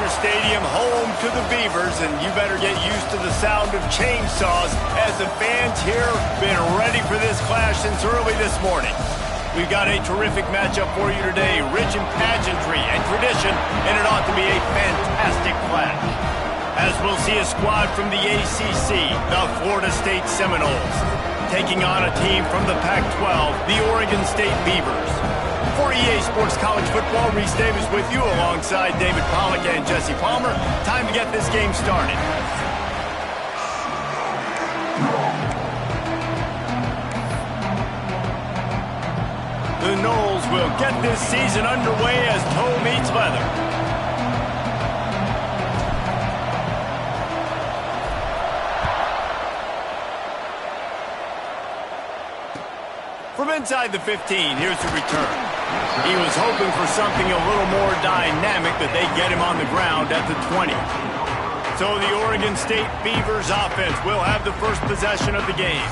Dodger Stadium, home to the Beavers, and you better get used to the sound of chainsaws as the fans here have been ready for this clash since early this morning. We've got a terrific matchup for you today, rich in pageantry and tradition, and it ought to be a fantastic clash. As we'll see a squad from the ACC, the Florida State Seminoles, taking on a team from the Pac-12, the Oregon State Beavers. For EA Sports College Football, Reese Davis with you alongside David Pollack and Jesse Palmer. Time to get this game started. The Noles will get this season underway as toe meets leather. From inside the 15, here's the return. He was hoping for something a little more dynamic, but they get him on the ground at the 20. So the Oregon State Beavers offense will have the first possession of the game.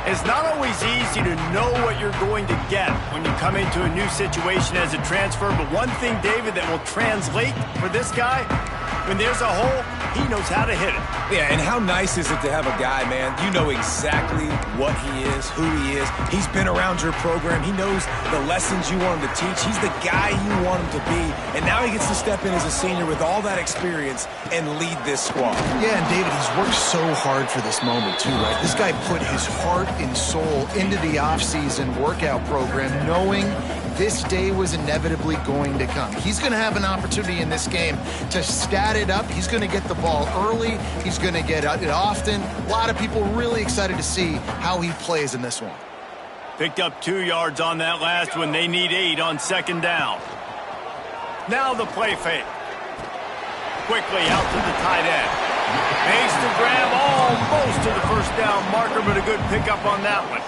It's not always easy to know what you're going to get when you come into a new situation as a transfer, but one thing, David, that will translate for this guy, when there's a hole, he knows how to hit it. Yeah, and how nice is it to have a guy, man, you know exactly what he is, who he is. He's been around your program. He knows the lessons you want him to teach. He's the guy you want him to be. And now he gets to step in as a senior with all that experience and lead this squad. Yeah, and David, he's worked so hard for this moment too, right? This guy put his heart and soul into the offseason workout program knowing this day was inevitably going to come. He's going to have an opportunity in this game to stat it up. He's going to get the ball early. He's going to get it often. A lot of people really excited to see how he plays in this one. Picked up 2 yards on that last one. They need 8 on second down. Now the play fake. Quickly out to the tight end. Makes the grab almost to the first down marker, but a good pickup on that one.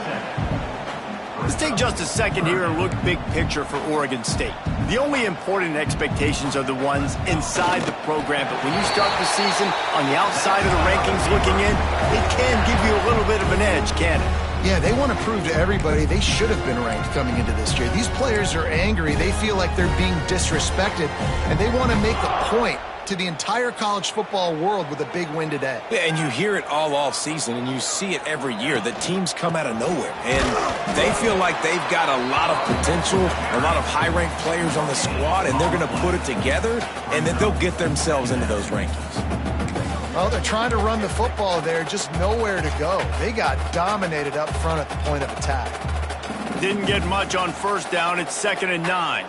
Let's take just a second here and look big picture for Oregon State. The only important expectations are the ones inside the program, but when you start the season on the outside of the rankings looking in, it can give you a little bit of an edge, can it? Yeah, they want to prove to everybody they should have been ranked coming into this year. These players are angry. They feel like they're being disrespected, and they want to make a point to the entire college football world with a big win today. Yeah, and you hear it all off season, and you see it every year. The teams come out of nowhere, and they feel like they've got a lot of potential, a lot of high-ranked players on the squad, and they're going to put it together, and then they'll get themselves into those rankings. Well, they're trying to run the football there, just nowhere to go. They got dominated up front at the point of attack. Didn't get much on first down. It's 2nd and 9.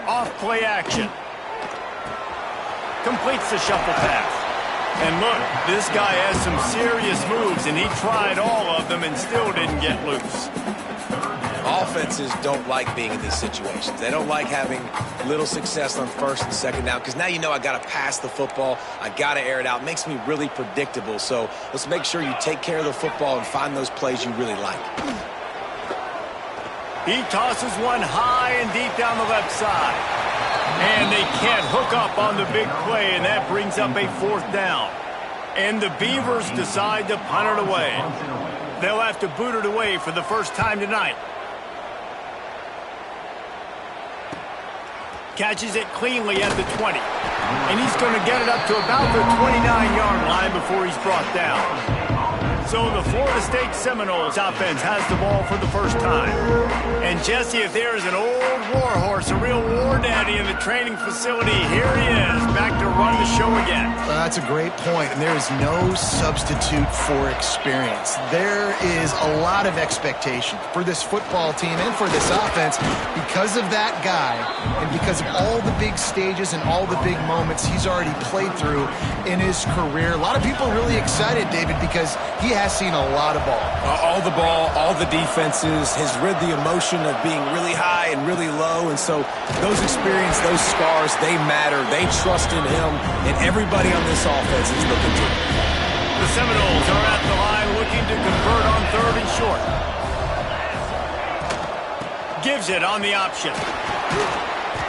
Off play action. Completes the shuffle pass. And look, this guy has some serious moves, and he tried all of them and still didn't get loose. Offenses don't like being in these situations. They don't like having little success on first and second down because now you know I got to pass the football. I got to air it out. It makes me really predictable. So let's make sure you take care of the football and find those plays you really like. He tosses one high and deep down the left side. And they can't hook up on the big play, and that brings up a 4th down. And the Beavers decide to punt it away. They'll have to boot it away for the first time tonight. Catches it cleanly at the 20. And he's going to get it up to about the 29-yard line before he's brought down. So the Florida State Seminoles offense has the ball for the first time. And Jesse, if there is an old war horse, a real war daddy in the training facility, here he is, back to run the show again. That's a great point, and there is no substitute for experience. There is a lot of expectation for this football team and for this offense because of that guy and because of all the big stages and all the big moments he's already played through in his career. A lot of people are really excited, David, because he has seen a lot of ball. All the ball, all the defenses, has rid the emotion of being really high and really low. And so those experiences, those scars, they matter. They trust in him, and everybody on this offense is looking to him. The Seminoles are at the line looking to convert on 3rd and short. Gives it on the option.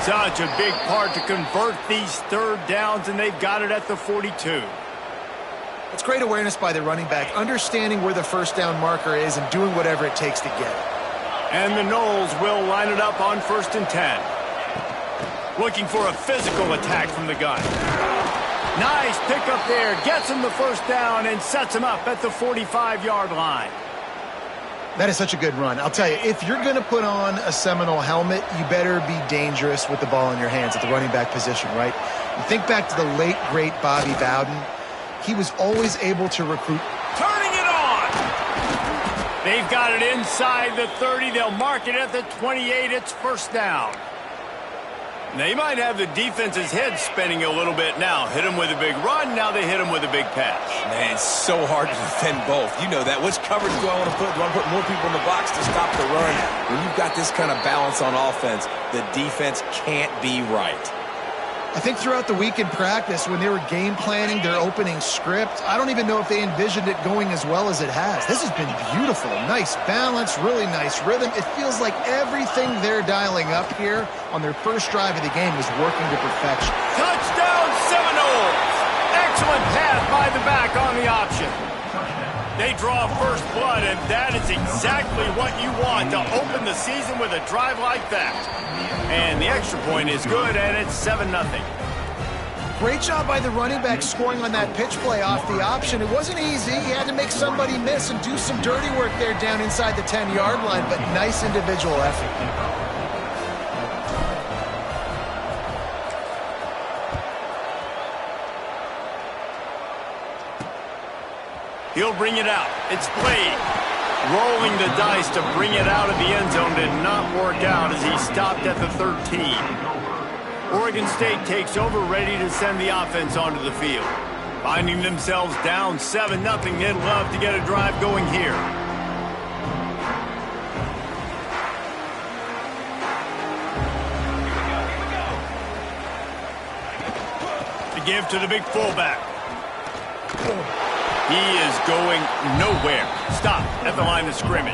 Such a big part to convert these 3rd downs, and they've got it at the 42. It's great awareness by the running back, understanding where the first down marker is and doing whatever it takes to get it. And the Noles will line it up on 1st and 10. Looking for a physical attack from the gun. Nice pickup there. Gets him the first down and sets him up at the 45-yard line. That is such a good run. I'll tell you, if you're going to put on a Seminole helmet, you better be dangerous with the ball in your hands at the running back position, right? You think back to the late, great Bobby Bowden. He was always able to recruit. Turning it on! They've got it inside the 30. They'll mark it at the 28. It's first down. They might have the defense's head spinning a little bit now. Hit them with a big run, now they hit them with a big pass. Man, it's so hard to defend both. You know that. Which coverage do I want to put? Do I want to put more people in the box to stop the run? When you've got this kind of balance on offense, the defense can't be right. I think throughout the week in practice, when they were game planning their opening script, I don't even know if they envisioned it going as well as it has. This has been beautiful. Nice balance, really nice rhythm. It feels like everything they're dialing up here on their first drive of the game is working to perfection. Touchdown Seminoles! Excellent pass by the back on the option. They draw first blood, and that is exactly what you want to open the season with a drive like that. And the extra point is good, and it's 7-0. Great job by the running back scoring on that pitch play off the option. It wasn't easy. He had to make somebody miss and do some dirty work there down inside the 10-yard line, but nice individual effort. He'll bring it out. It's Blade. Rolling the dice to bring it out of the end zone did not work out as he stopped at the 13. Oregon State takes over, ready to send the offense onto the field. Finding themselves down 7-0, they'd love to get a drive going here. To give to the big fullback. He is going nowhere. Stop at the line of scrimmage.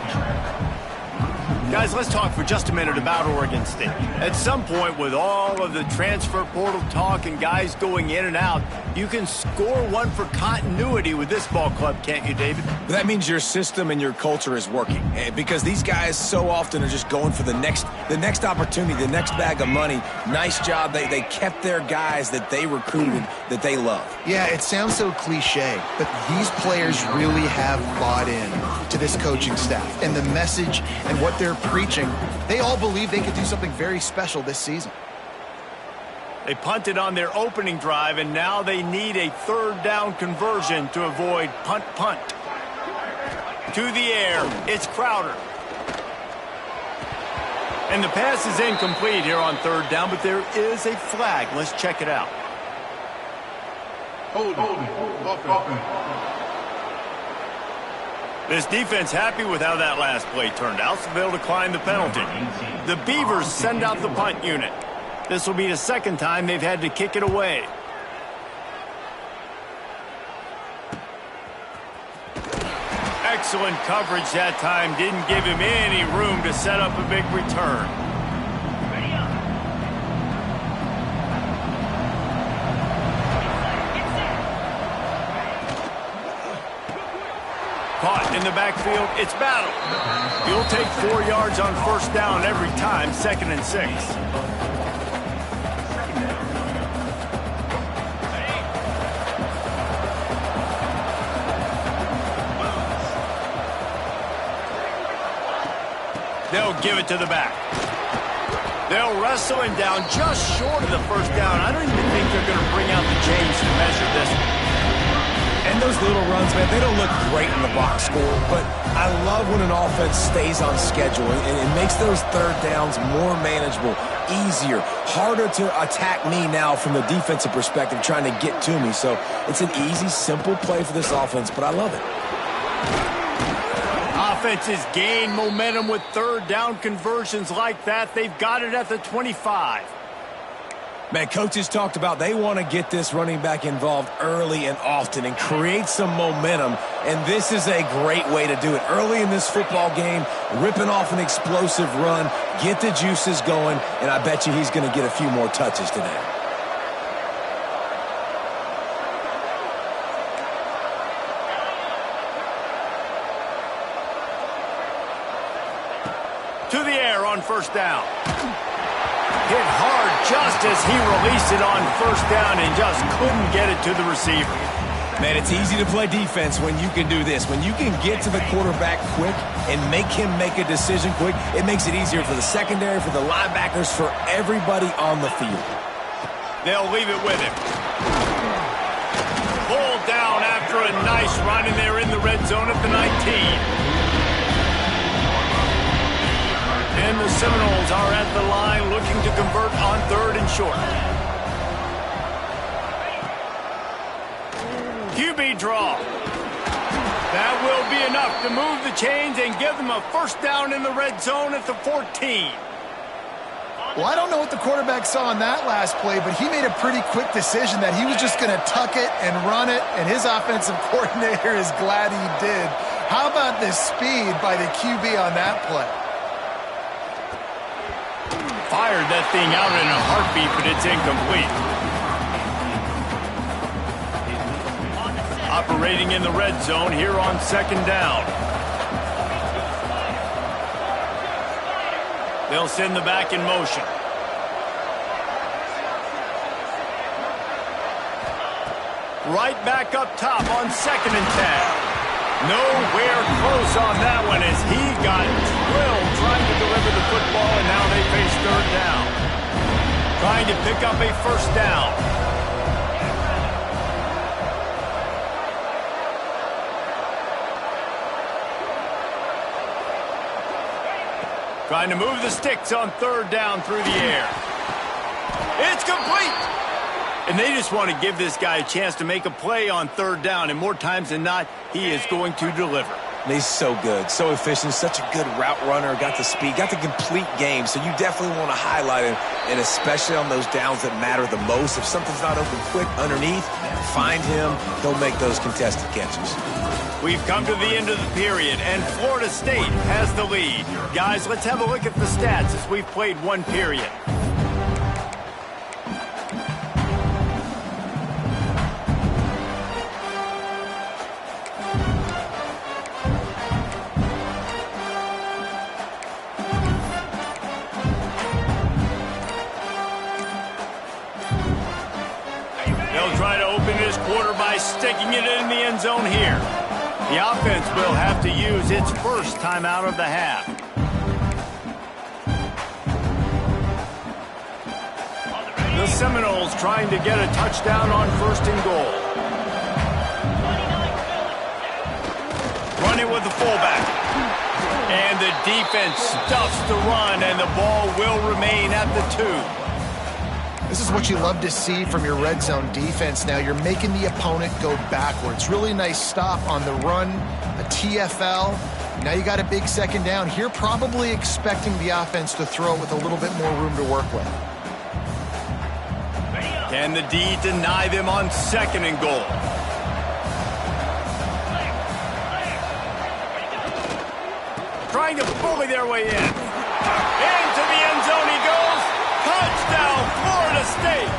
Guys, let's talk for just a minute about Oregon State. At some point, with all of the transfer portal talk and guys going in and out, you can score one for continuity with this ball club, can't you, David? That means your system and your culture is working, because these guys so often are just going for the next opportunity, the next bag of money. Nice job. They kept their guys that they recruited, that they love. Yeah, it sounds so cliche, but these players really have bought in to this coaching staff and the message and what they're preaching. They all believe they could do something very special this season. They punted on their opening drive, and now they need a third down conversion to avoid punt. To the air, it's Crowder. And the pass is incomplete here on third down, but there is a flag. Let's check it out. This defense happy with how that last play turned out, so they'll decline the penalty. The Beavers send out the punt unit. This will be the second time they've had to kick it away. Excellent coverage that time. Didn't give him any room to set up a big return. Caught in the backfield, it's Battle. He'll take 4 yards on first down every time, 2nd and 6. They'll give it to the back. They'll wrestle him down just short of the first down. I don't even think they're going to bring out the chains to measure this one. And those little runs, man, they don't look great in the box score, but I love when an offense stays on schedule, and it makes those third downs more manageable, easier, harder to attack me now from the defensive perspective trying to get to me. So it's an easy, simple play for this offense, but I love it. Offenses gain momentum with third down conversions like that. They've got it at the 25. Man, coaches talked about they want to get this running back involved early and often and create some momentum, and this is a great way to do it. Early in this football game, ripping off an explosive run, get the juices going, and I bet you he's going to get a few more touches today. to the air on first down. Hit hard just as he released it on first down and just couldn't get it to the receiver. Man, it's easy to play defense when you can do this. When you can get to the quarterback quick and make him make a decision quick, it makes it easier for the secondary, for the linebackers, for everybody on the field. They'll leave it with him. Pulled down after a nice run, and they're in the red zone at the 19. And the Seminoles are at the line looking to convert on 3rd and short. QB draw. That will be enough to move the chains and give them a first down in the red zone at the 14. Well, I don't know what the quarterback saw on that last play, but he made a pretty quick decision that he was just going to tuck it and run it, and his offensive coordinator is glad he did. How about the speed by the QB on that play? Fired that thing out in a heartbeat, but it's incomplete. Operating in the red zone here on 2nd down. They'll send the back in motion. Right back up top on 2nd and 10. Nowhere close on that one as he got drilled trying to deliver the football, and now they face 3rd down. Trying to pick up a first down. Trying to move the sticks on 3rd down through the air. It's complete! And they just want to give this guy a chance to make a play on 3rd down, and more times than not, he is going to deliver. He's so good, so efficient, such a good route runner, got the speed, got the complete game, so you definitely want to highlight him, and especially on those downs that matter the most. If something's not open quick underneath, find him, he'll make those contested catches. We've come to the end of the period, and Florida State has the lead. Guys, let's have a look at the stats as we've played 1 period. They'll try to open this quarter by sticking it in the end zone here. The offense will have to use its first timeout of the half. The Seminoles trying to get a touchdown on 1st and goal. Running with the fullback. And the defense stuffs the run, and the ball will remain at the 2. This is what you love to see from your red zone defense now. You're making the opponent go backwards. Really nice stop on the run, a TFL. Now you got a big 2nd down. Here probably expecting the offense to throw it with a little bit more room to work with. Can the D deny them on 2nd and goal? Trying to bully their way in. Into the end zone he goes. Touchdown, Florida State.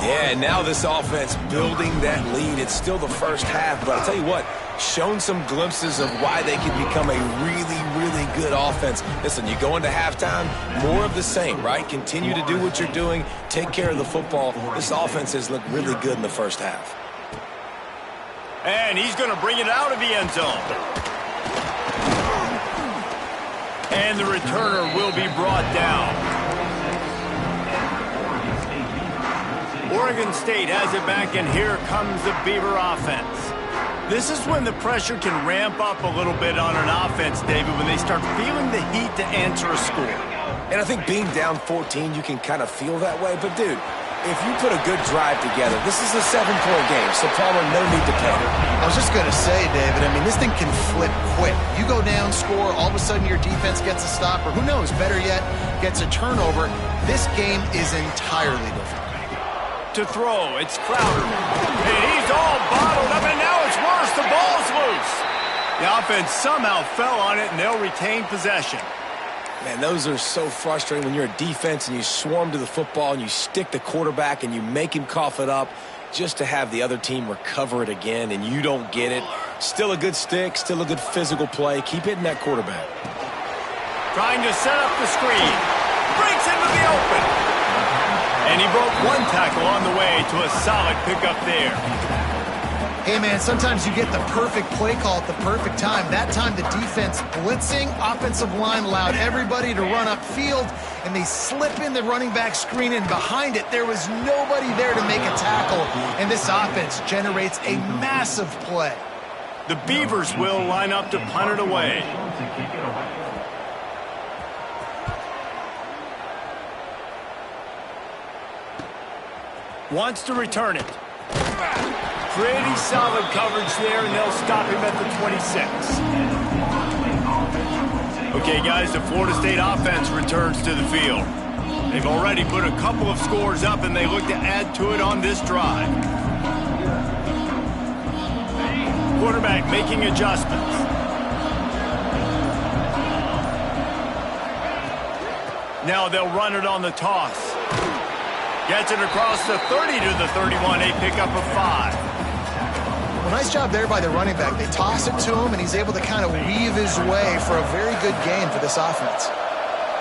Yeah, and now this offense building that lead. It's still the first half, but I'll tell you what, shown some glimpses of why they can become a really, really good offense. Listen, you go into halftime, more of the same, right? Continue to do what you're doing, take care of the football. This offense has looked really good in the first half. And he's going to bring it out of the end zone. And the returner will be brought down. Oregon State has it back, and here comes the Beaver offense. This is when the pressure can ramp up a little bit on an offense, David, when they start feeling the heat to answer a score. And I think being down 14, you can kind of feel that way. But, dude, if you put a good drive together, this is a 7-point game, so Palmer, no need to panic. I was just going to say, David, I mean, this thing can flip quick. You go down, score, all of a sudden your defense gets a stop, or who knows, better yet, gets a turnover. This game is entirely different. To throw, it's Crowder. And he's all bottled up, and now it's worse. The ball's loose. The offense somehow fell on it, and they'll retain possession. Man, those are so frustrating when you're a defense and you swarm to the football and you stick the quarterback and you make him cough it up just to have the other team recover it again and you don't get it. Still a good stick, still a good physical play. Keep hitting that quarterback. Trying to set up the screen. Breaks into the open. And he broke one tackle on the way to a solid pickup there. Hey, man, sometimes you get the perfect play call at the perfect time. That time, the defense blitzing, offensive line allowed everybody to run upfield, and they slip in the running back screen, and behind it, there was nobody there to make a tackle, and this offense generates a massive play. The Beavers will line up to punt it away. Wants to return it. Pretty solid coverage there, and they'll stop him at the 26. Okay, guys, the Florida State offense returns to the field. They've already put a couple of scores up, and they look to add to it on this drive. Quarterback making adjustments. Now they'll run it on the toss. Gets it across the 30 to the 31, a pickup of 5. Well, nice job there by the running back. They toss it to him, and he's able to kind of weave his way for a very good gain for this offense.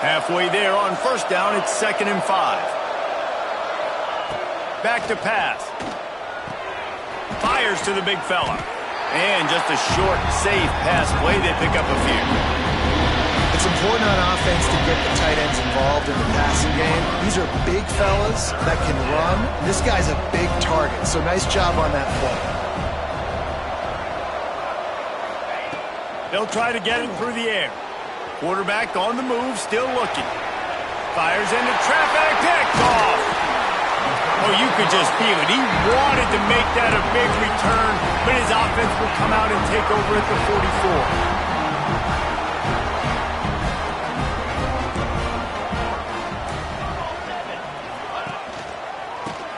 Halfway there on first down, it's 2nd and 5. Back to pass. Fires to the big fella. And just a short, safe pass play. They pick up a few. It's important on offense to get the tight ends involved in the passing game. These are big fellas that can run. This guy's a big target, so nice job on that play. They'll try to get it through the air. Quarterback on the move, still looking. Fires into traffic, picked off. Oh, you could just feel it. He wanted to make that a big return, but his offense will come out and take over at the 44.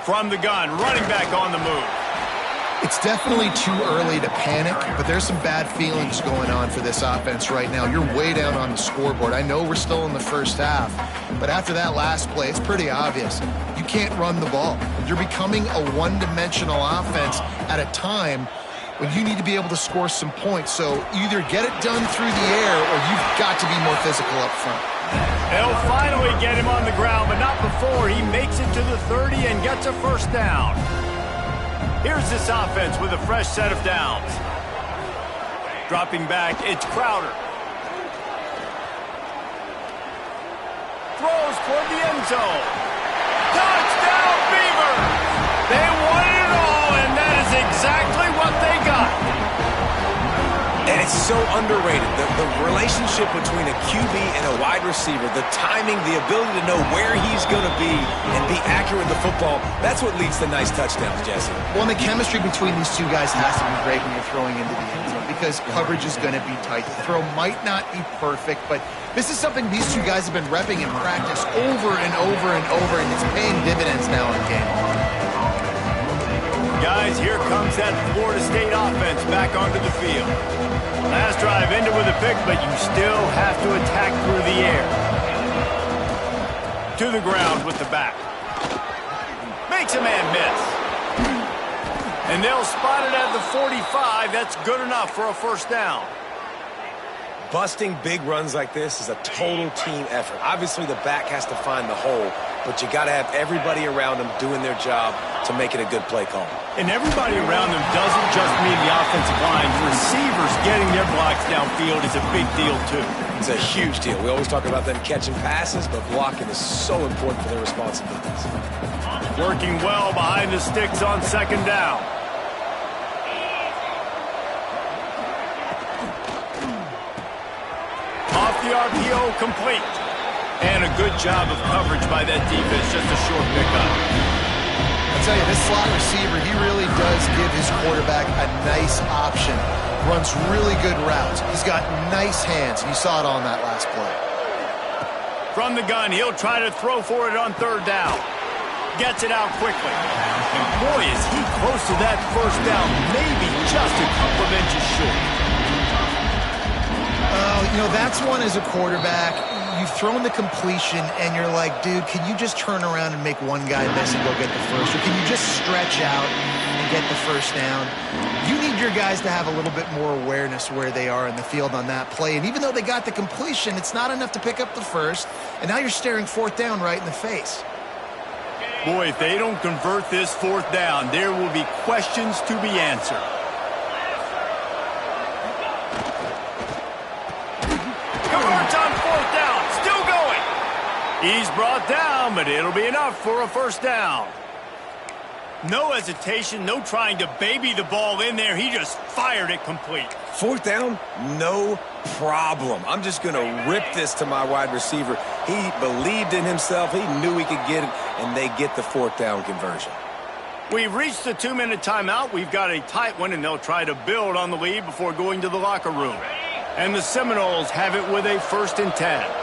From the gun, running back on the move. It's definitely too early to panic, but there's some bad feelings going on for this offense right now. You're way down on the scoreboard. I know we're still in the first half, but after that last play, it's pretty obvious. You can't run the ball. You're becoming a one-dimensional offense at a time when you need to be able to score some points. So either get it done through the air or you've got to be more physical up front. They'll finally get him on the ground, but not before he makes it to the 30 and gets a first down. Here's this offense with a fresh set of downs. Dropping back, it's Crowder. Throws toward the end zone. Touchdown, Beavers! They won it all, and that is exactly what they got. And it's so underrated. The relationship between a QB and a wide receiver, the timing, the ability to know where he's going to be and be accurate with the football, that's what leads to nice touchdowns, Jesse. Well, and the chemistry between these two guys has to be great when you're throwing into the end zone because coverage is going to be tight. The throw might not be perfect, but this is something these two guys have been repping in practice over and over and over, and it's paying dividends now in game. Guys, here comes that Florida State offense back onto the field. Last drive ended with a pick, but you still have to attack through the air. To the ground with the back. Makes a man miss. And they'll spot it at the 45. That's good enough for a first down. Busting big runs like this is a total team effort. Obviously, the back has to find the hole, but you got to have everybody around them doing their job to make it a good play call. And everybody around them doesn't just mean the offensive line. Receivers getting their blocks downfield is a big deal, too. It's a huge deal. We always talk about them catching passes, but blocking is so important for their responsibilities. Working well behind the sticks on second down. Off the RPO, complete. And a good job of coverage by that defense, just a short pickup. I'll tell you, this slot receiver, he really does give his quarterback a nice option. Runs really good routes. He's got nice hands, and you saw it on that last play. From the gun, he'll try to throw for it on third down. Gets it out quickly. And boy, is he close to that first down, maybe just a couple of inches short. You know, that's one as a quarterback. You've thrown the completion, and you're like, dude, can you just turn around and make one guy miss and go get the first? Or can you just stretch out and get the first down? You need your guys to have a little bit more awareness where they are in the field on that play. And even though they got the completion, it's not enough to pick up the first. And now you're staring fourth down right in the face. Boy, if they don't convert this fourth down, there will be questions to be answered. Converts on fourth down. Still going. He's brought down, but it'll be enough for a first down. No hesitation, no trying to baby the ball in there. He just fired it complete. Fourth down, no problem. I'm just going to rip this to my wide receiver. He believed in himself. He knew he could get it, and they get the fourth down conversion. We've reached the 2-minute timeout. We've got a tight one, and they'll try to build on the lead before going to the locker room. And the Seminoles have it with a 1st and 10.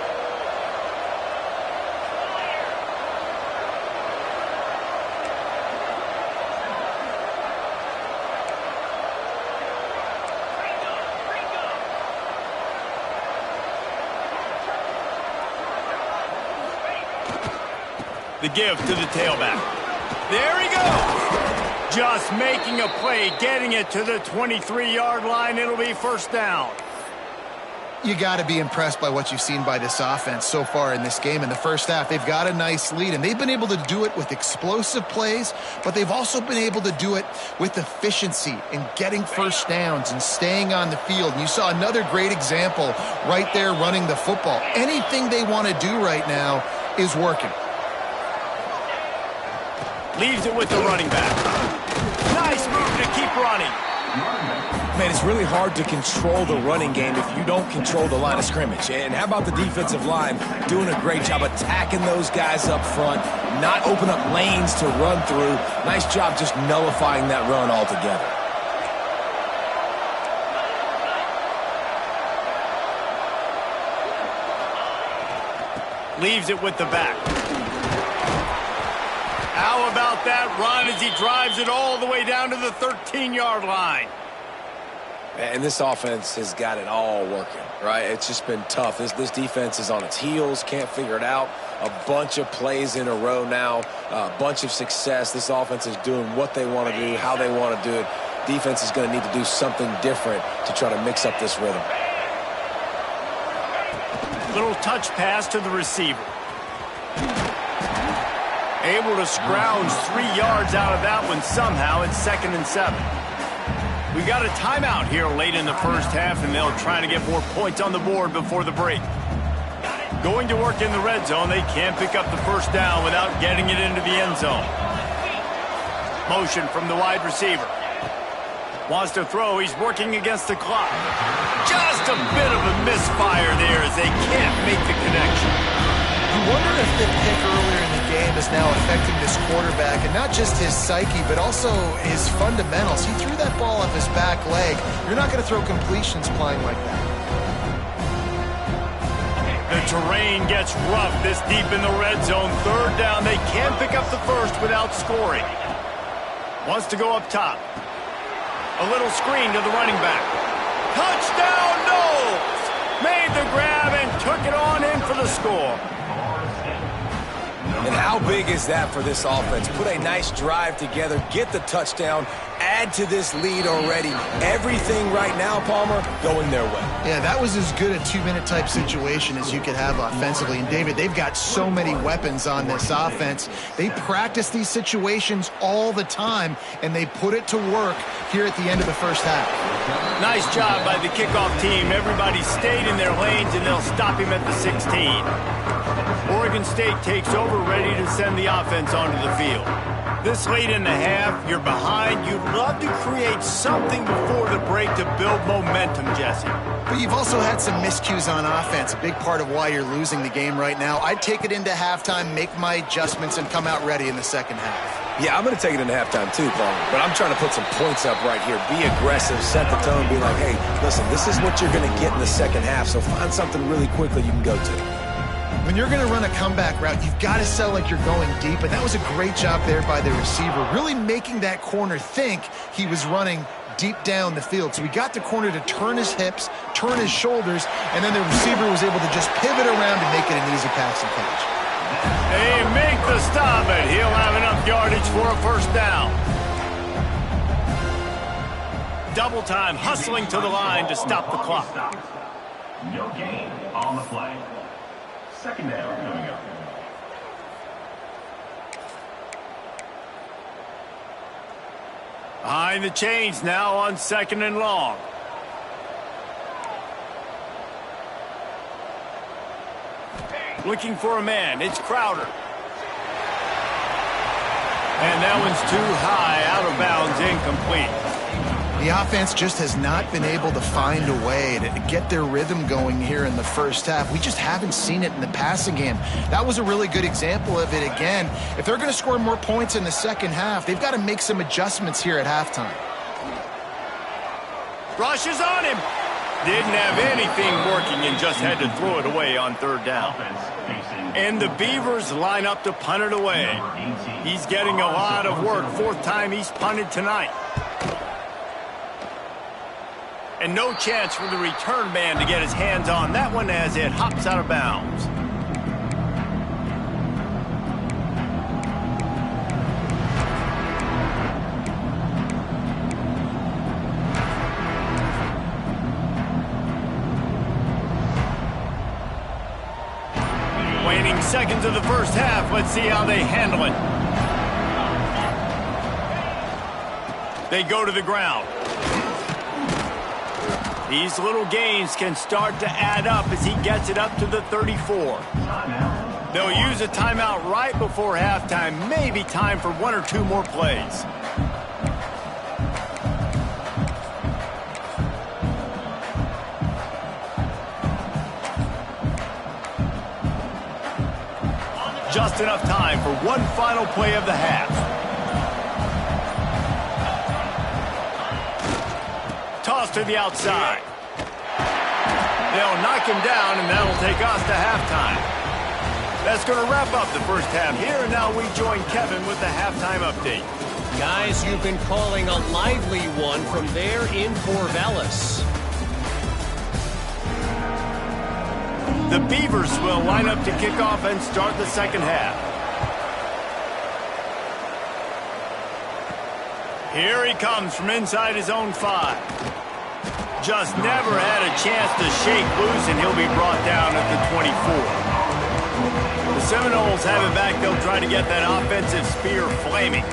The give to the tailback. There he goes. Just making a play, getting it to the 23-yard line. It'll be first down. You got to be impressed by what you've seen by this offense so far in this game. In the first half, they've got a nice lead, and they've been able to do it with explosive plays, but they've also been able to do it with efficiency and getting first downs and staying on the field. And you saw another great example right there running the football. Anything they want to do right now is working. Leaves it with the running back. Nice move to keep running. Man, it's really hard to control the running game if you don't control the line of scrimmage. And how about the defensive line doing a great job attacking those guys up front, not open up lanes to run through. Nice job just nullifying that run altogether. Leaves it with the back. How about that run as he drives it all the way down to the 13-yard line? And this offense has got it all working, right? It's just been tough. This defense is on its heels, can't figure it out. A bunch of plays in a row now, a bunch of success. This offense is doing what they want to do, how they want to do it. Defense is going to need to do something different to try to mix up this rhythm. Little touch pass to the receiver. Able to scrounge 3 yards out of that one somehow. It's 2nd and 7. We got a timeout here late in the first half, and they'll try to get more points on the board before the break. Going to work in the red zone. They can't pick up the first down without getting it into the end zone. Motion from the wide receiver. Wants to throw. He's working against the clock. Just a bit of a misfire there as they can't make the connection. You wonder if the pick earlier in the game is now affecting this quarterback, and not just his psyche, but also his fundamentals. He threw that ball off his back leg. You're not going to throw completions flying like that. The terrain gets rough this deep in the red zone. 3rd down. They can't pick up the first without scoring. Wants to go up top. A little screen to the running back. Touchdown, Noles! Made the grab and took it on in for the score. And how big is that for this offense? Put a nice drive together, get the touchdown, add to this lead already. Everything right now, Palmer, going their way. Yeah, that was as good a 2-minute type situation as you could have offensively. And, David, they've got so many weapons on this offense. They practice these situations all the time, and they put it to work here at the end of the first half. Nice job by the kickoff team. Everybody stayed in their lanes, and they'll stop him at the 16. Oregon State takes over, ready to send the offense onto the field. This late in the half, you're behind. You'd love to create something before the break to build momentum, Jesse. But you've also had some miscues on offense, a big part of why you're losing the game right now. I'd take it into halftime, make my adjustments, and come out ready in the second half. Yeah, I'm going to take it into halftime too, Paul. But I'm trying to put some points up right here. Be aggressive, set the tone, be like, hey, listen, this is what you're going to get in the second half, so find something really quickly you can go to. When you're going to run a comeback route, you've got to sell like you're going deep, and that was a great job there by the receiver, really making that corner think he was running deep down the field. So he got the corner to turn his hips, turn his shoulders, and then the receiver was able to just pivot around and make it an easy pass and catch. They make the stop, and he'll have enough yardage for a first down. Double time, hustling to the line to stop the clock. No gain on the play. Second down coming up. Behind the chains now on 2nd and long. Looking for a man. It's Crowder. And that one's too high, out of bounds, incomplete. The offense just has not been able to find a way to get their rhythm going here in the first half. We just haven't seen it in the passing game. That was a really good example of it again. If they're going to score more points in the second half, they've got to make some adjustments here at halftime. Rushes on him. Didn't have anything working and just had to throw it away on 3rd down. And the Beavers line up to punt it away. He's getting a lot of work. 4th time he's punted tonight. And no chance for the return man to get his hands on that one as it hops out of bounds. Waning seconds of the first half. Let's see how they handle it. They go to the ground. These little gains can start to add up as he gets it up to the 34. They'll use a timeout right before halftime. Maybe time for 1 or 2 more plays. Just enough time for one final play of the half. Toss to the outside. They'll knock him down, and that'll take us to halftime. That's going to wrap up the first half here, and now we join Kevin with the halftime update. Guys, you've been calling a lively one from there in Corvallis. The Beavers will line up to kick off and start the second half. Here he comes from inside his own 5. Just never had a chance to shake loose, and he'll be brought down at the 24. The Seminoles have it back. They'll try to get that offensive spear flaming.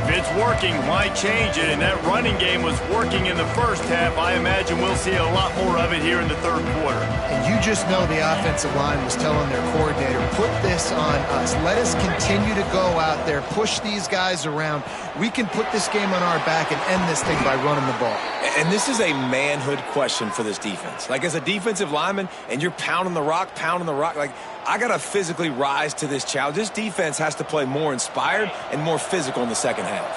If it's working, why change it? And that running game was working in the first half. I imagine we'll see a lot more of it here in the third quarter. And you just know the offensive line was telling their coordinator, put this on us. Let us continue to go out there, push these guys around. We can put this game on our back and end this thing by running the ball. And this is a manhood question for this defense. Like, as a defensive lineman, and you're pounding the rock, like, I got to physically rise to this challenge. This defense has to play more inspired and more physical in the second half.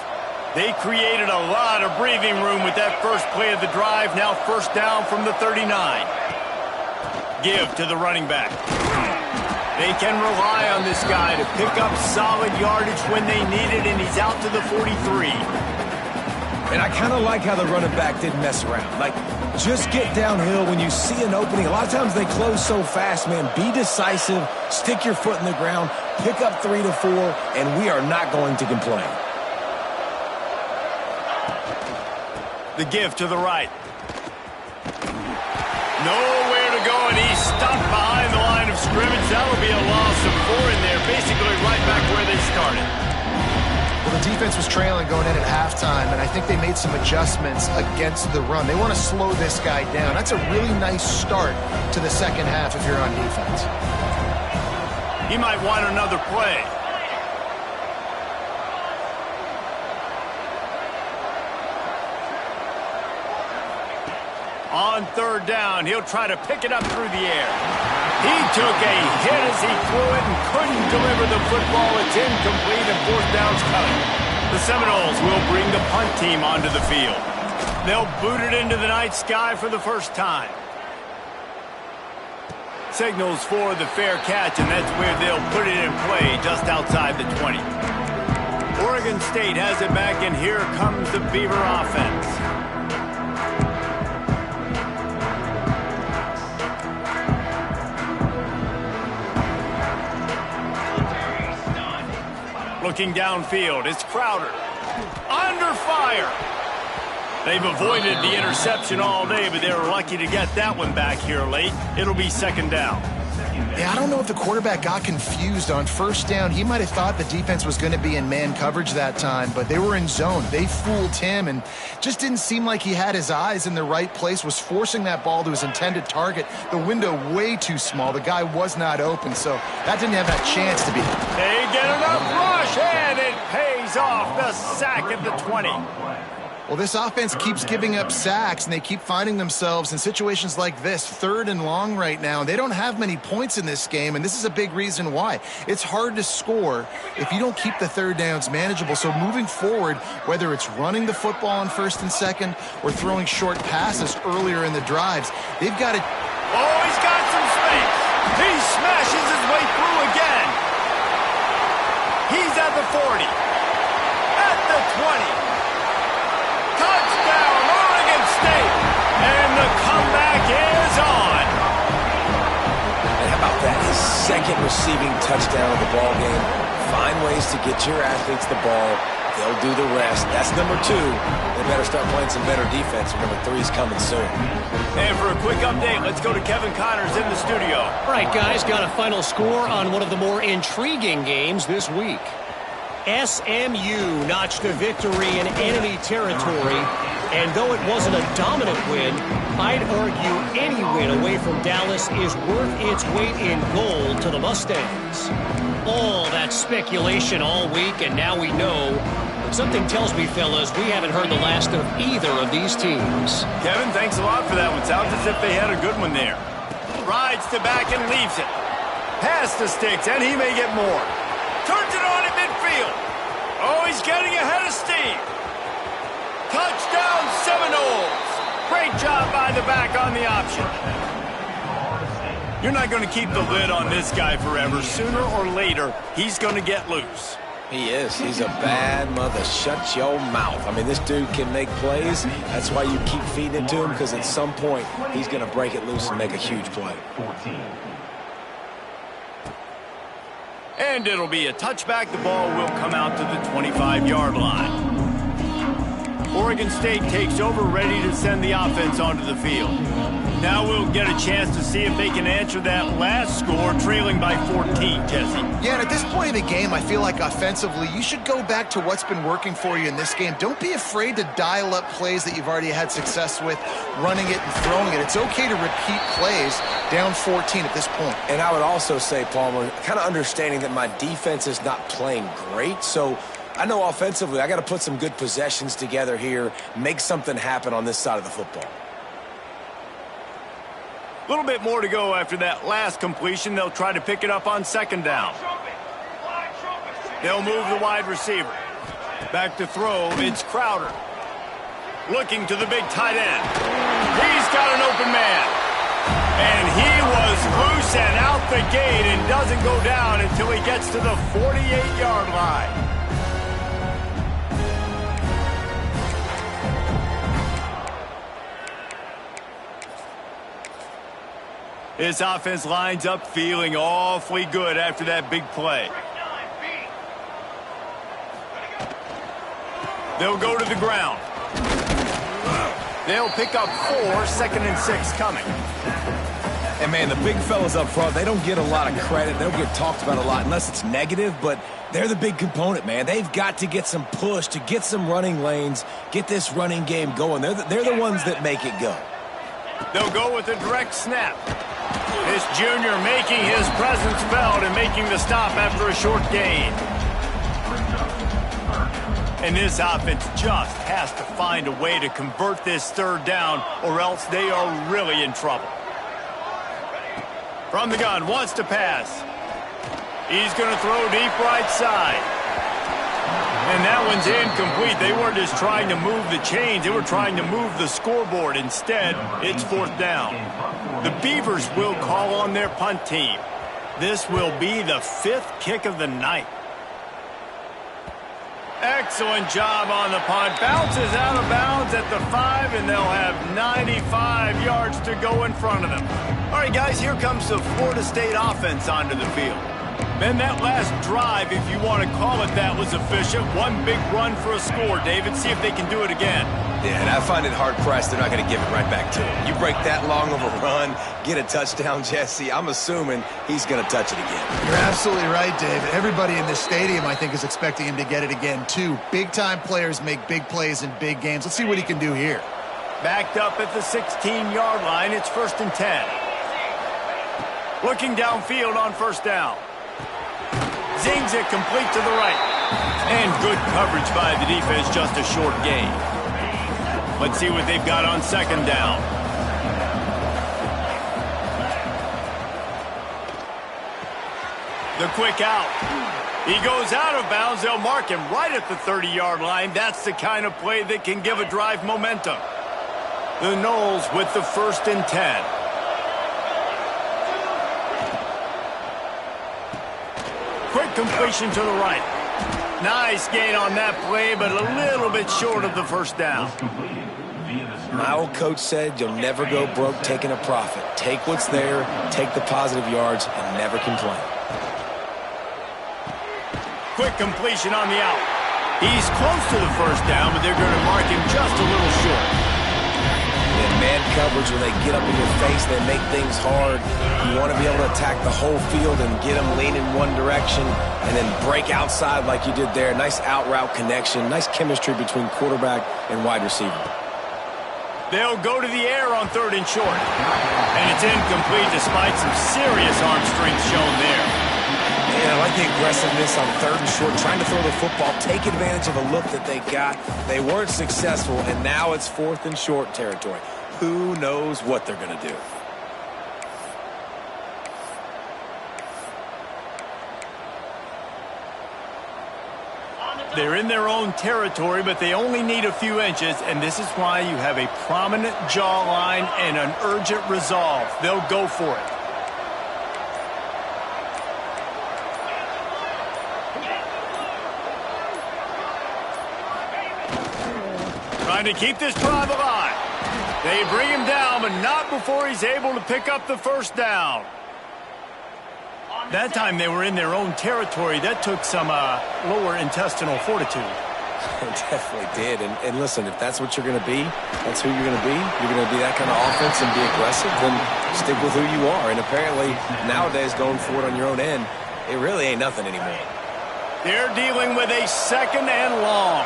They created a lot of breathing room with that first play of the drive. Now first down from the 39. Give to the running back. They can rely on this guy to pick up solid yardage when they need it, and he's out to the 43. And I kind of like how the running back didn't mess around. Like, just get downhill when you see an opening. A lot of times they close so fast, man. Be decisive, stick your foot in the ground, pick up 3 to 4, and we are not going to complain. The give to the right. Nowhere to go, and he's stopped behind the line of scrimmage. That'll be a loss of 4 in there, basically right back where they started. Well, the defense was trailing going in at halftime, and I think they made some adjustments against the run. They want to slow this guy down. That's a really nice start to the second half if you're on defense. He might want another play. On third down, he'll try to pick it up through the air. He took a hit as he threw it and couldn't deliver the football. It's incomplete and fourth down's coming. The Seminoles will bring the punt team onto the field. They'll boot it into the night sky for the first time. Signals for the fair catch, and that's where they'll put it in play just outside the 20. Oregon State has it back, and here comes the Beaver offense. Looking downfield, it's Crowder. Under fire. They've avoided the interception all day, but they were lucky to get that one back here late. It'll be second down. Yeah, I don't know if the quarterback got confused on first down. He might have thought the defense was going to be in man coverage that time, but they were in zone. They fooled him and just didn't seem like he had his eyes in the right place, was forcing that ball to his intended target. The window way too small. The guy was not open, so that didn't have that chance to be. They get enough rush, and it pays off. The sack at the 20. Well, this offense keeps giving up sacks, and they keep finding themselves in situations like this, 3rd and long right now. They don't have many points in this game, and this is a big reason why. It's hard to score if you don't keep the 3rd downs manageable. So moving forward, whether it's running the football on 1st and 2nd or throwing short passes earlier in the drives, they've got to... Oh, he's got some space. He smashes his way through again. He's at the 40. At the 20. Touchdown, Oregon State! And the comeback is on. And how about that? His 2nd receiving touchdown of the ball game. Find ways to get your athletes the ball. They'll do the rest. That's number 2. They better start playing some better defense. Number 3's coming soon. And for a quick update, let's go to Kevin Connors in the studio. All right, guys, got a final score on one of the more intriguing games this week. SMU notched a victory in enemy territory, and though it wasn't a dominant win, I'd argue any win away from Dallas is worth its weight in gold to the Mustangs. All that speculation all week, and now we know. But something tells me, fellas, we haven't heard the last of either of these teams. Kevin, thanks a lot for that one. Sounds as if they had a good one there. Rides to back and leaves it. Pass the sticks, and he may get more. Turns it on at midfield. Oh, he's getting ahead of steam. Touchdown Seminoles. Great job by the back on the option. You're not going to keep the lid on this guy forever. Sooner or later, he's going to get loose. He is. He's a bad mother. Shut your mouth. I mean, this dude can make plays. That's why you keep feeding it to him, because at some point, he's going to break it loose and make a huge play. And it'll be a touchback. The ball will come out to the 25-yard line. Oregon State takes over, ready to send the offense onto the field. Now we'll get a chance to see if they can answer that last score, trailing by 14, Jesse. Yeah, and at this point in the game, I feel like offensively, you should go back to what's been working for you in this game. Don't be afraid to dial up plays that you've already had success with, running it and throwing it. It's okay to repeat plays down 14 at this point. And I would also say, Palmer, kind of understanding that my defense is not playing great, so I know offensively I got to put some good possessions together here, make something happen on this side of the football. A little bit more to go after that last completion. They'll try to pick it up on second down. They'll move the wide receiver. Back to throw, it's Crowder. Looking to the big tight end. He's got an open man. And he was loose and out the gate and doesn't go down until he gets to the 48-yard line. This offense lines up feeling awfully good after that big play. They'll go to the ground. They'll pick up 4, 2nd and 6 coming. And, man, the big fellas up front, they don't get a lot of credit. They don't get talked about a lot unless it's negative, but they're the big component, man. They've got to get some push, to get some running lanes, get this running game going. They're the ones that make it go. They'll go with a direct snap. This junior making his presence felt and making the stop after a short gain. And this offense just has to find a way to convert this 3rd down, or else they are really in trouble. From the gun, wants to pass. He's going to throw deep right side. And that one's incomplete. They weren't just trying to move the chains. They were trying to move the scoreboard. Instead, it's 4th down. The Beavers will call on their punt team. This will be the 5th kick of the night. Excellent job on the punt. Bounces out of bounds at the 5, and they'll have 95 yards to go in front of them. All right, guys, here comes the Florida State offense onto the field. Man, that last drive, if you want to call it that, was efficient. One big run for a score, David. See if they can do it again. Yeah, and I find it hard-pressed they're not going to give it right back to him. You break that long of a run, get a touchdown, Jesse, I'm assuming he's going to touch it again. You're absolutely right, Dave. Everybody in this stadium, I think, is expecting him to get it again, too. Big-time players make big plays in big games. Let's see what he can do here. Backed up at the 16-yard line. It's 1st and 10. Looking downfield on 1st down. Zings it complete to the right. And good coverage by the defense, just a short gain. Let's see what they've got on 2nd down. The quick out. He goes out of bounds. They'll mark him right at the 30-yard line. That's the kind of play that can give a drive momentum. The Noles with the 1st and 10. Quick completion to the right. Nice gain on that play, but a little bit short of the 1st down. My old coach said you'll never go broke taking a profit. Take what's there, take the positive yards, and never complain. Quick completion on the out. He's close to the 1st down, but they're going to mark him just a little short. In man coverage, when they get up in your face, they make things hard. You want to be able to attack the whole field and get them leaning one direction and then break outside like you did there. Nice out-route connection, nice chemistry between quarterback and wide receiver. They'll go to the air on 3rd and short. And it's incomplete despite some serious arm strength shown there. And I like the aggressiveness on 3rd and short, trying to throw the football, take advantage of a look that they got. They weren't successful, and now it's 4th and short territory. Who knows what they're going to do? They're in their own territory, but they only need a few inches, and this is why you have a prominent jawline and an urgent resolve. They'll go for it. Trying to keep this drive alive. They bring him down, but not before he's able to pick up the 1st down. That time they were in their own territory. That took some lower intestinal fortitude. It definitely did. And listen, if that's what you're going to be, that's who you're going to be. You're going to be that kind of offense and be aggressive, then stick with who you are. And apparently, nowadays, going for it on your own end, it really ain't nothing anymore. They're dealing with a 2nd and long.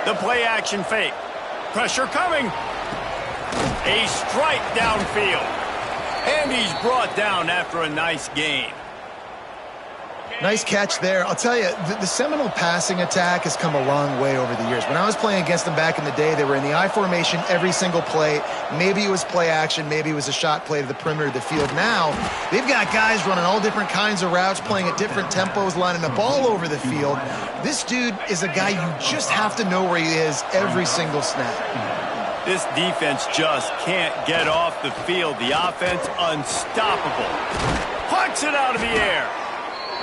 The play action fake. Pressure coming. A strike downfield. And he's brought down after a nice gain. Nice catch there. I'll tell you, the Seminole passing attack has come a long way over the years. When I was playing against them back in the day, they were in the I formation every single play. Maybe it was play action. Maybe it was a shot play to the perimeter of the field. Now, they've got guys running all different kinds of routes, playing at different tempos, lining the ball over the field. This dude is a guy you just have to know where he is every single snap. This defense just can't get off the field. The offense unstoppable. Pucks it out of the air.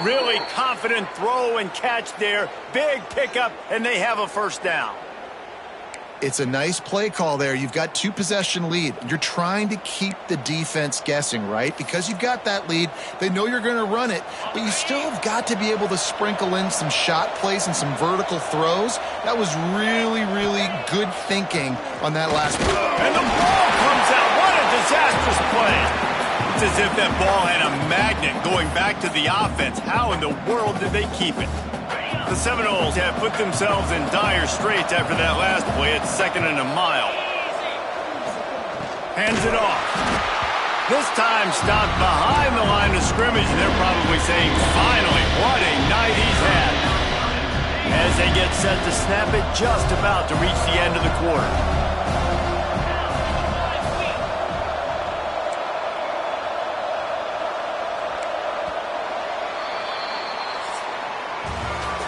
Really confident throw and catch there. Big pickup, and they have a 1st down. It's a nice play call there. You've got 2-possession lead. You're trying to keep the defense guessing, right? Because you've got that lead, they know you're going to run it, but you still have got to be able to sprinkle in some shot plays and some vertical throws. That was really, really good thinking on that last play. And the ball comes out. What a disastrous play. It's as if that ball had a magnet going back to the offense. How in the world did they keep it? The Seminoles have put themselves in dire straits after that last play. It's 2nd and a mile. Hands it off. This time stopped behind the line of scrimmage. They're probably saying, finally, what a night he's had. As they get set to snap it, just about to reach the end of the quarter.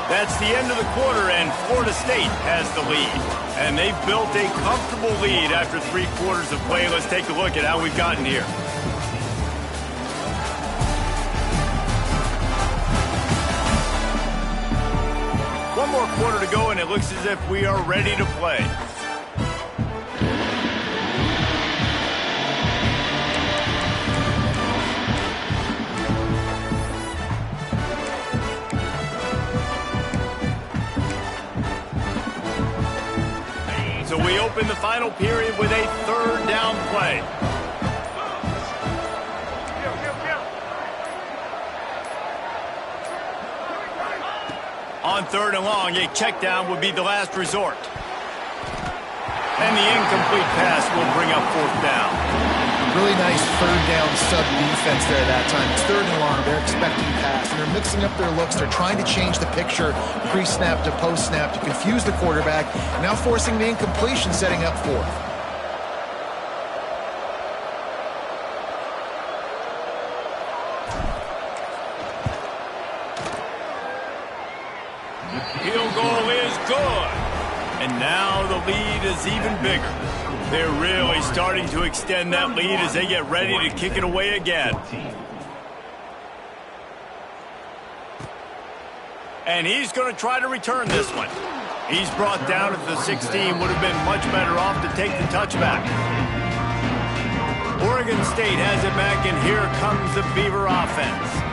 That's the end of the quarter, and Florida State has the lead. And they've built a comfortable lead after 3 quarters of play. Let's take a look at how we've gotten here. One more quarter to go, and it looks as if we are ready to play. open the final period with a third down play. On third and long, a check down would be the last resort. And the incomplete pass will bring up fourth down. Really nice third down sub-defense there that time. It's third and long. They're expecting pass, and they're mixing up their looks. They're trying to change the picture pre-snap to post-snap to confuse the quarterback, now forcing the incompletion, setting up fourth. Field goal is good. And now the lead is even bigger. They're really starting to extend that lead as they get ready to kick it away again. And he's going to try to return this one. He's brought down at the 16. Would have been much better off to take the touchback. Oregon State has it back, and here comes the Beaver offense.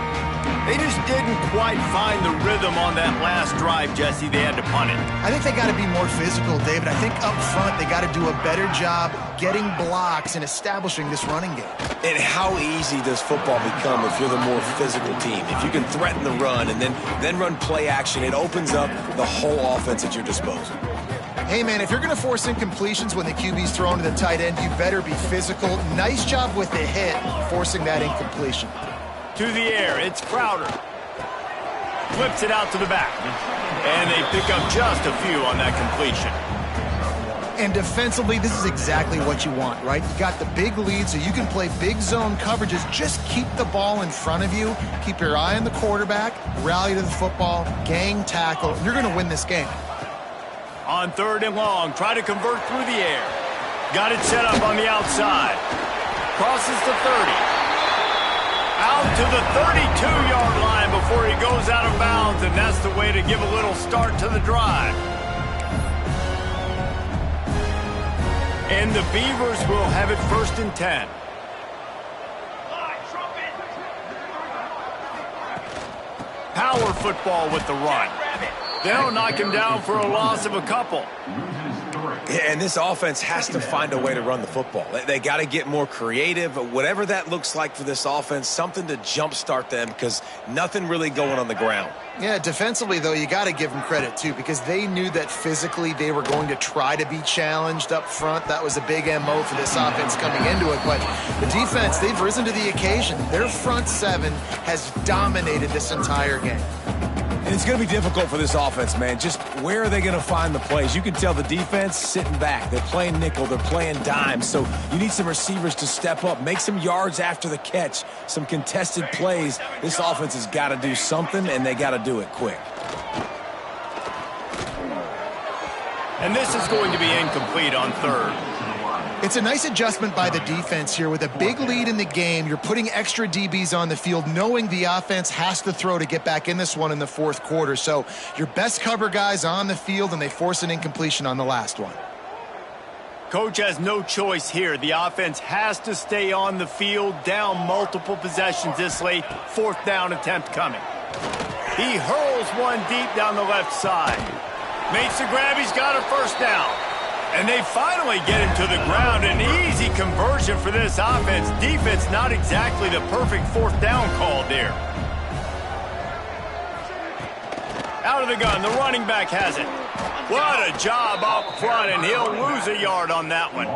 They just didn't quite find the rhythm on that last drive, Jesse. They had to punt it. I think they got to be more physical, David. I think up front they got to do a better job getting blocks and establishing this running game. And how easy does football become if you're the more physical team? If you can threaten the run and then run play action, it opens up the whole offense at your disposal. Hey, man, if you're going to force incompletions when the QB's thrown to the tight end, you better be physical. Nice job with the hit, forcing that incompletion. To the air, it's Crowder. Flips it out to the back. And they pick up just a few on that completion. And defensively, this is exactly what you want, right? You got the big lead, so you can play big zone coverages. Just keep the ball in front of you. Keep your eye on the quarterback. Rally to the football. Gang tackle. You're going to win this game. On third and long, try to convert through the air. Got it set up on the outside. Crosses the 30. Out to the 32-yard line before he goes out of bounds, and that's the way to give a little start to the drive. And the Beavers will have it 1st and 10. Power football with the run. They'll knock him down for a loss of a couple. Yeah, and this offense has to find a way to run the football. They got to get more creative, whatever that looks like for this offense, something to jumpstart them because nothing really going on the ground. Yeah, defensively, though, you got to give them credit, too, because they knew that physically they were going to try to be challenged up front. That was a big MO for this offense coming into it. But the defense, they've risen to the occasion. Their front seven has dominated this entire game. And it's going to be difficult for this offense, man. Just where are they going to find the plays? You can tell the defense sitting back. They're playing nickel. They're playing dime. So you need some receivers to step up, make some yards after the catch, some contested plays. This offense has got to do something, and they got to do it quick. And this is going to be incomplete on third. It's a nice adjustment by the defense here. With a big lead in the game, you're putting extra DBs on the field, knowing the offense has to throw to get back in this one in the fourth quarter. So your best cover guys on the field, and they force an incompletion on the last one. Coach has no choice here. The offense has to stay on the field, down multiple possessions this late. 4th down attempt coming. He hurls one deep down the left side. Makes the grab. He's got a 1st down. And they finally get him to the ground. An easy conversion for this offense. Defense not exactly the perfect 4th down call there. Out of the gun, the running back has it. What a job up front, and he'll lose a yard on that one.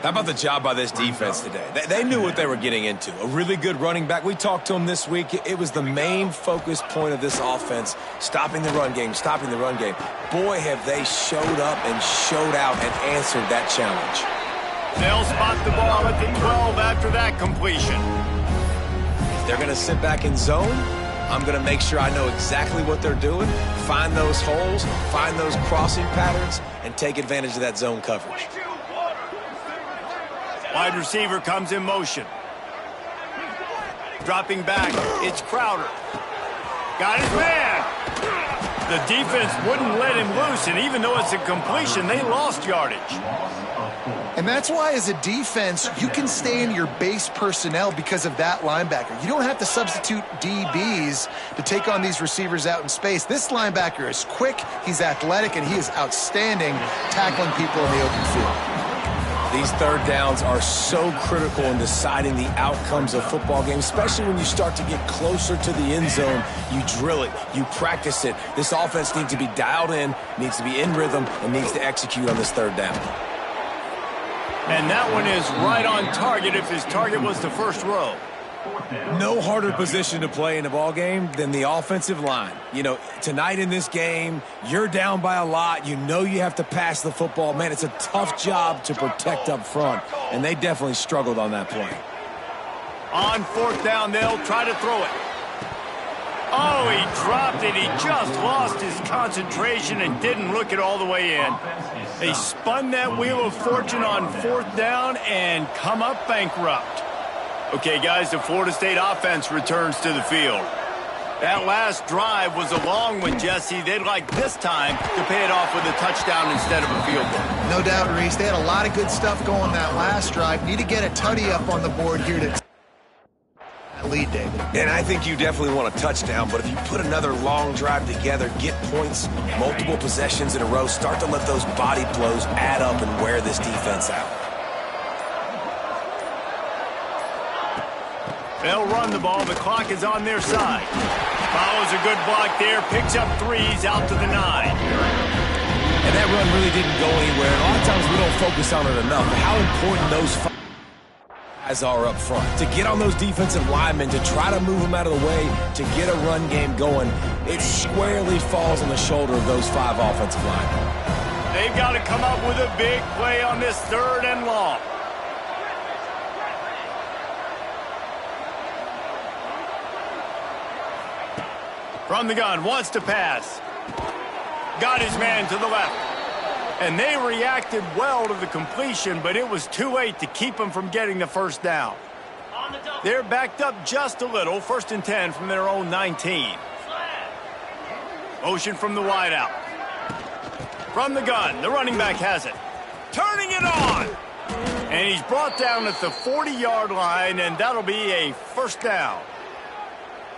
How about the job by this defense today? They knew what they were getting into. A really good running back. We talked to him this week. It was the main focus point of this offense, stopping the run game, stopping the run game. Boy, have they showed up and showed out and answered that challenge. They'll spot the ball at the 12 after that completion. If they're going to sit back in zone, I'm going to make sure I know exactly what they're doing, find those holes, find those crossing patterns, and take advantage of that zone coverage. Wide receiver comes in motion. Dropping back, it's Crowder. Got his man. The defense wouldn't let him loose, and even though it's a completion, they lost yardage. And that's why, as a defense, you can stay in your base personnel because of that linebacker. You don't have to substitute DBs to take on these receivers out in space. This linebacker is quick, he's athletic, and he is outstanding tackling people in the open field. These third downs are so critical in deciding the outcomes of football games, especially when you start to get closer to the end zone. You drill it, you practice it. This offense needs to be dialed in, needs to be in rhythm, and needs to execute on this third down. And that one is right on target if his target was the first row. No harder position to play in a ball game than the offensive line. You know, tonight in this game, you're down by a lot. You know you have to pass the football. Man, it's a tough job to protect up front, and they definitely struggled on that play. On fourth down, they'll try to throw it. Oh, he dropped it. He just lost his concentration and didn't look it all the way in. They spun that wheel of fortune on fourth down and come up bankrupt. Okay, guys, the Florida State offense returns to the field. That last drive was a long one, Jesse. They'd like this time to pay it off with a touchdown instead of a field goal. No doubt, Reese. They had a lot of good stuff going that last drive. Need to get a tutty up on the board here to lead, David. And I think you definitely want a touchdown, but if you put another long drive together, get points, multiple possessions in a row, start to let those body blows add up and wear this defense out. They'll run the ball. The clock is on their side. Follows a good block there. Picks up threes out to the 9. And that run really didn't go anywhere. And a lot of times we don't focus on it enough. How important those guys are up front. To get on those defensive linemen, to try to move them out of the way, to get a run game going, it squarely falls on the shoulder of those 5 offensive linemen. They've got to come up with a big play on this 3rd and long. From the gun, wants to pass. Got his man to the left. And they reacted well to the completion, but it was too late to keep him from getting the first down. They're backed up just a little. 1st and 10 from their own 19. Motion from the wideout. From the gun, the running back has it. Turning it on! And he's brought down at the 40-yard line, and that'll be a first down.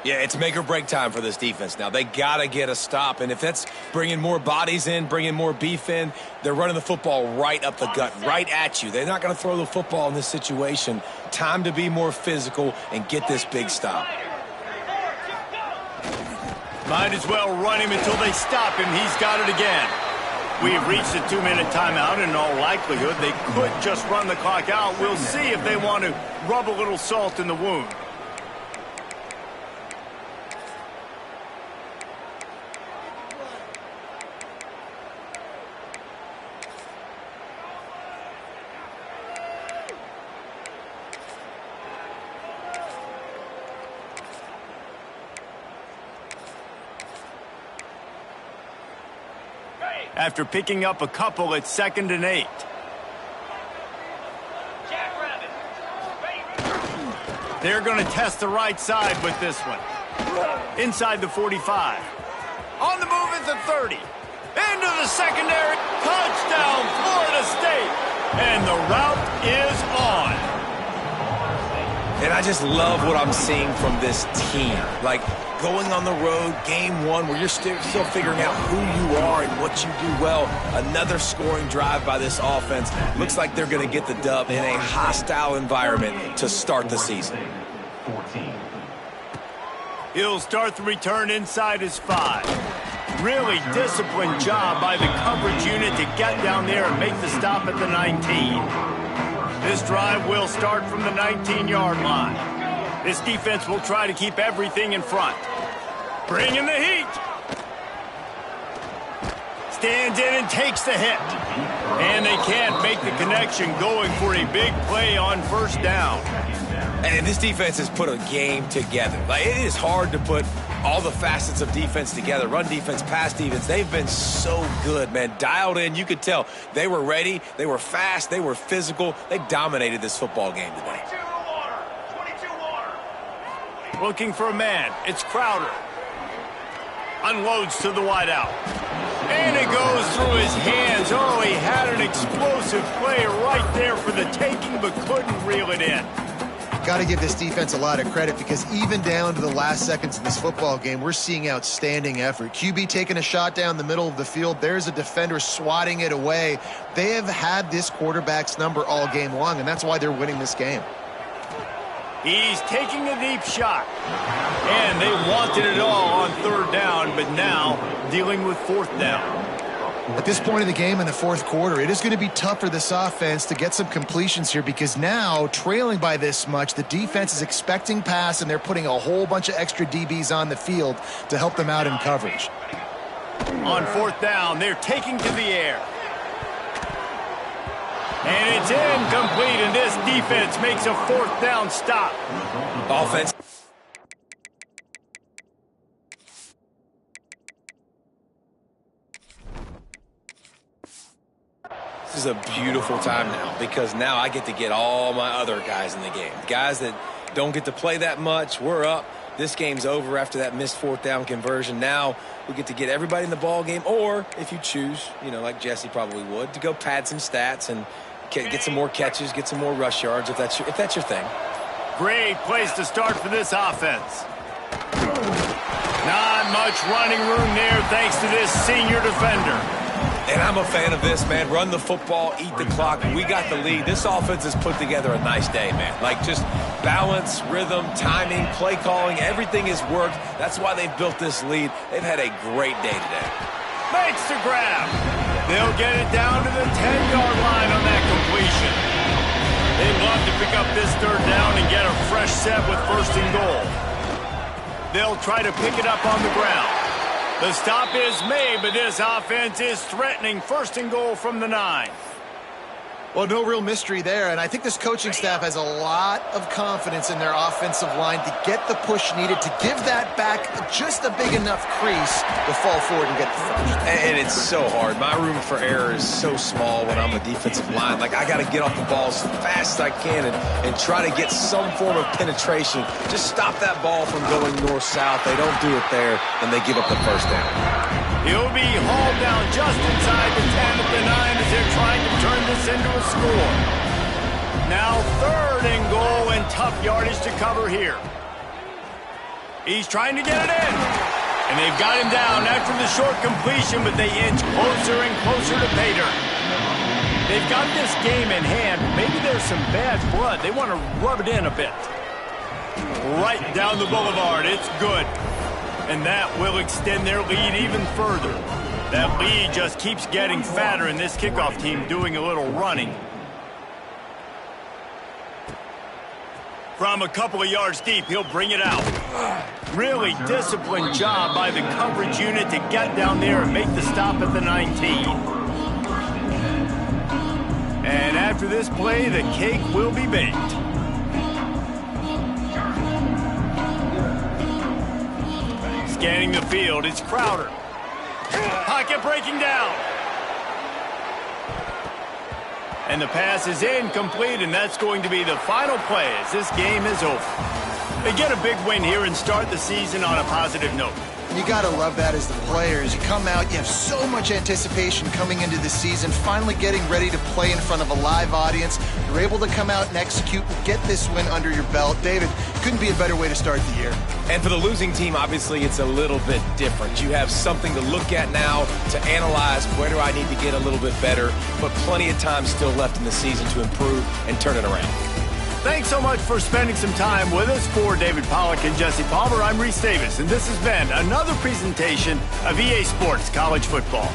Yeah, it's make or break time for this defense now. They got to get a stop, and if that's bringing more bodies in, bringing more beef in, they're running the football right up the gut, right at you. They're not going to throw the football in this situation. Time to be more physical and get this big stop. Might as well run him until they stop him. He's got it again. We've reached a 2-minute timeout, and in all likelihood, they could just run the clock out. We'll see if they want to rub a little salt in the wound. After picking up a couple at 2nd and 8. They're going to test the right side with this one. Inside the 45. On the move at the 30. Into the secondary. Touchdown, Florida State. And the route is on. And I just love what I'm seeing from this team. Like, going on the road, game 1, where you're still figuring out who you are and what you do well. Another scoring drive by this offense. Looks like they're going to get the dub in a hostile environment to start the season. He'll start the return inside his 5. Really disciplined job by the coverage unit to get down there and make the stop at the 19. This drive will start from the 19-yard line. This defense will try to keep everything in front. Bringing the heat. Stands in and takes the hit. And they can't make the connection, going for a big play on first down. And this defense has put a game together. Like, it is hard to put all the facets of defense together. Run defense, pass defense. They've been so good, man. Dialed in. You could tell they were ready. They were fast. They were physical. They dominated this football game today. Looking for a man. It's Crowder. Unloads to the wideout. And it goes through his hands. Oh, he had an explosive play right there for the taking, but couldn't reel it in. Got to give this defense a lot of credit because even down to the last seconds of this football game, we're seeing outstanding effort. QB taking a shot down the middle of the field. There's a defender swatting it away. They have had this quarterback's number all game long, and that's why they're winning this game. He's taking a deep shot. And they wanted it all on third down, but now dealing with fourth down. At this point in the game in the fourth quarter, it is going to be tough for this offense to get some completions here because now, trailing by this much, the defense is expecting pass, and they're putting a whole bunch of extra DBs on the field to help them out in coverage. On fourth down, they're taking to the air. And it's incomplete, and this defense makes a fourth down stop. Offense. This is a beautiful time now because now I get to get all my other guys in the game. Guys that don't get to play that much, we're up. This game's over after that missed fourth down conversion. Now we get to get everybody in the ball game, or if you choose, like Jesse probably would, to go pad some stats and get some more catches, get some more rush yards if that's your thing. Great place to start for this offense. Not much running room there thanks to this senior defender. And I'm a fan of this, man. Run the football, eat the clock. We got the lead. This offense has put together a nice day, man. Like just balance, rhythm, timing, play calling, everything has worked. That's why they've built this lead. They've had a great day today. Makes the grab. They'll get it down to the 10-yard line on that completion. They'd love to pick up this third down and get a fresh set with first and goal. They'll try to pick it up on the ground. The stop is made, but this offense is threatening first and goal from the 9. Well, no real mystery there, and I think this coaching staff has a lot of confidence in their offensive line to get the push needed to give that back just a big enough crease to fall forward and get the first. And it's so hard. My room for error is so small when I'm a defensive line. Like, I got to get off the ball as fast as I can and try to get some form of penetration. Just stop that ball from going north-south. They don't do it there, and they give up the first down. He'll be hauled down just inside the 10 at the 9 as they're trying to turn this into a score. Now third and goal and tough yardage to cover here. He's trying to get it in. And they've got him down after the short completion, but they inch closer and closer to pay dirt. They've got this game in hand. Maybe there's some bad blood. They want to rub it in a bit. Right down the boulevard. It's good. And that will extend their lead even further. That lead just keeps getting fatter, and this kickoff team doing a little running. From a couple of yards deep, he'll bring it out. Really disciplined job by the coverage unit to get down there and make the stop at the 19. And after this play, the cake will be baked. Scanning the field, it's Crowder. Pocket breaking down. And the pass is incomplete, and that's going to be the final play as this game is over. They get a big win here and start the season on a positive note. You got to love that as the players. You come out, you have so much anticipation coming into the season, finally getting ready to play in front of a live audience. You're able to come out and execute and get this win under your belt. David, couldn't be a better way to start the year. And for the losing team, obviously, it's a little bit different. You have something to look at now to analyze where do I need to get a little bit better, but plenty of time still left in the season to improve and turn it around. Thanks so much for spending some time with us. For David Pollack and Jesse Palmer, I'm Reese Davis, and this has been another presentation of EA Sports College Football.